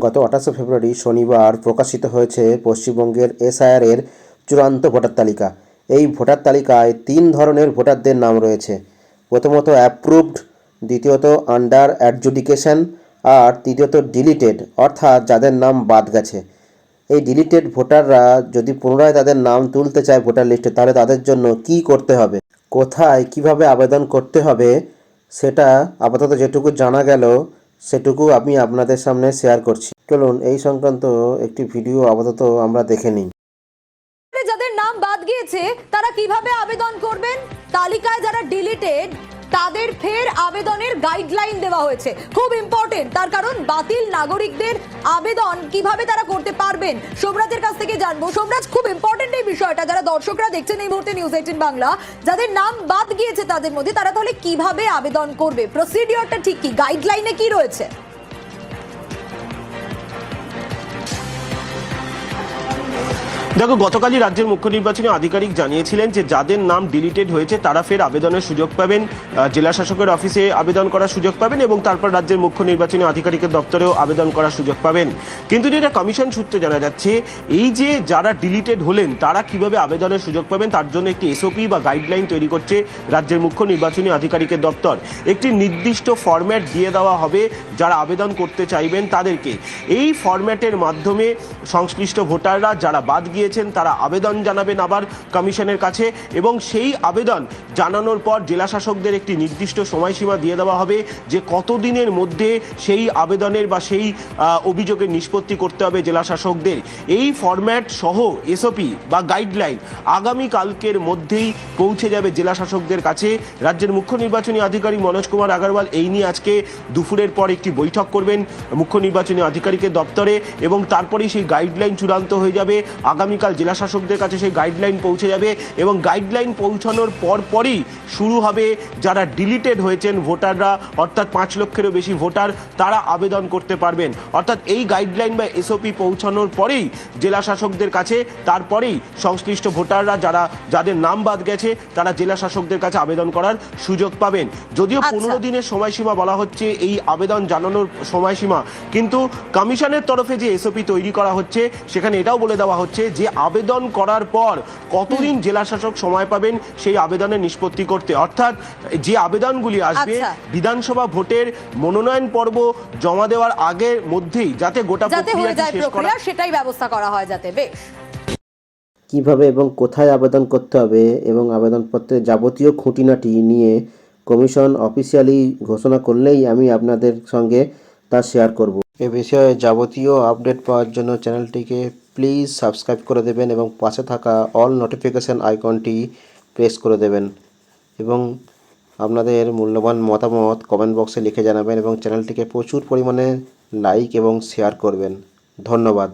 গত 28শে ফেব্রুয়ারি শনিবার প্রকাশিত হয়েছে পশ্চিমবঙ্গের এসআইআর এর চূড়ান্ত ভোটার তালিকা। এই ভোটার তালিকায় 3 ধরনের ভোটারদের নাম রয়েছে। প্রথমত অ্যাপ্রুভড, দ্বিতীয়ত আন্ডার অ্যাডজুডিকেশন আর তৃতীয়ত ডিলিটেড, অর্থাৎ যাদের নাম বাদ গেছে। এই ডিলিটেড ভোটাররা যদি পুনরায় তাদের নাম তুলতে চায় ভোটার লিস্টে, তাহলে তাদের জন্য কি করতে হবে, কোথায় কিভাবে আবেদন করতে হবে, সেটা আপাতত যেটুকু জানা গেল সেটুকু আমি আপনাদের সামনে শেয়ার করছি। চলুন এই সংক্রান্ত একটি ভিডিও আপাতত আমরা দেখে নিই। যাদের নাম বাদ গিয়েছে তারা কিভাবে আবেদন করবেন, তালিকায় যারা ডিলিটেড তাদের ফের আবেদনের গাইডলাইন দেওয়া হয়েছে। খুব ইম্পর্টেন্ট, তার কারণ বাতিল নাগরিকদের আবেদন কিভাবে তারা করতে পারবেন সোমরাজের কাছ থেকে জানবো। সোমরাজ, খুব ইম্পর্টেন্ট এই বিষয়টা, যারা দর্শকরা দেখছেন এই মুহূর্তে নিউজ 18 বাংলা, যাদের নাম বাদ গিয়েছে তাদের মধ্যে, তারা তাহলে কিভাবে আবেদন করবে, প্রসিডিওরটা ঠিক কি, গাইডলাইনে কি রয়েছে? দেখো, গতকালই রাজ্যের মুখ্য নির্বাচনী আধিকারিক জানিয়েছিলেন যে যাদের নাম ডিলিটেড হয়েছে তারা ফের আবেদনের সুযোগ পাবেন, জেলা শাসকের অফিসে আবেদন করার সুযোগ পাবেন এবং তারপর রাজ্যের মুখ্য নির্বাচনী আধিকারিকের দপ্তরেও আবেদন করার সুযোগ পাবেন। কিন্তু যেটা কমিশন সূত্রে জানা যাচ্ছে, এই যে যারা ডিলিটেড হলেন তারা কিভাবে আবেদনের সুযোগ পাবেন তার জন্য একটি এসওপি বা গাইডলাইন তৈরি করছে রাজ্যের মুখ্য নির্বাচনী আধিকারিকের দপ্তর। একটি নির্দিষ্ট ফরম্যাট দিয়ে দেওয়া হবে যারা আবেদন করতে চাইবেন তাদেরকে। এই ফরম্যাটের মাধ্যমে সংশ্লিষ্ট ভোটাররা যারা বাদ গিয়েছেন তারা আবেদন জানাবেন আবার কমিশনের কাছে, এবং সেই আবেদন জানানোর পর জেলা শাসকদের একটি নির্দিষ্ট সময়সীমা দিয়ে দেওয়া হবে যে কতদিনের মধ্যে সেই আবেদনের বা সেই অভিযোগের নিষ্পত্তি করতে হবে জেলা শাসকদের। এই ফরম্যাট সহ এসওপি বা গাইডলাইন আগামীকালকের মধ্যেই পৌঁছে যাবে জেলা শাসকদের কাছে। রাজ্যের মুখ্য নির্বাচনী আধিকারিক মনোজ কুমার আগরওয়াল এই নিয়ে আজকে দুপুরের পর একটি বৈঠক করবেন মুখ্য নির্বাচনী আধিকারিকের দপ্তরে, এবং তারপরেই সেই গাইডলাইন চূড়ান্ত হয়ে যাবে। আগামীকাল জেলা শাসকদের কাছে সেই গাইডলাইন পৌঁছে যাবে এবং গাইডলাইন পৌঁছানোর পরই শুরু হবে যারা ডিলিটেড হয়েছেন ভোটাররা, অর্থাৎ 5 লক্ষেরও বেশি ভোটার, তারা আবেদন করতে পারবেন। অর্থাৎ এই গাইডলাইন বা এসওপি পৌঁছানোর পরেই জেলা শাসকদের কাছে, তারপরেই সংশ্লিষ্ট ভোটাররা যাদের নাম বাদ গেছে তারা জেলা শাসকদের কাছে আবেদন করার সুযোগ পাবেন। যদিও 15 দিনের সময়সীমা বলা হচ্ছে এই আবেদন জানানোর সময়সীমা, কিন্তু কমিশনের তরফে যে এসওপি তৈরি করা হচ্ছে সেখানে এটাও বলে দেওয়া হচ্ছে যে আবেদন করার পর কতদিন জেলা শাসক সময় পাবেন সেই আবেদনের নিষ্পত্তি করতে। অর্থাৎ যে আবেদনগুলি আসবে বিধানসভা ভোটের মনোনয়ন পর্ব জমা দেওয়ার আগের মধ্যেই যাতে গোটা প্রক্রিয়া শেষ করা, সেটাই ব্যবস্থা করা হয় যাতে। বেশ, কিভাবে এবং কোথায় আবেদন করতে হবে এবং আবেদনপত্রের যাবতীয় খুঁটিনাটি নিয়ে কমিশন অফিসিয়ালি ঘোষণা করলেই আমি আপনাদের সঙ্গে তা শেয়ার করব। এ বিষয়ে যাবতীয় আপডেট পাওয়ার জন্য চ্যানেলটিকে প্লিজ সাবস্ক্রাইব করে দেবেন এবং পাশে থাকা অল নোটিফিকেশান আইকনটি প্রেস করে দেবেন এবং আপনাদের মূল্যবান মতামত কমেন্ট বক্সে লিখে জানাবেন এবং চ্যানেলটিকে প্রচুর পরিমাণে লাইক এবং শেয়ার করবেন। ধন্যবাদ।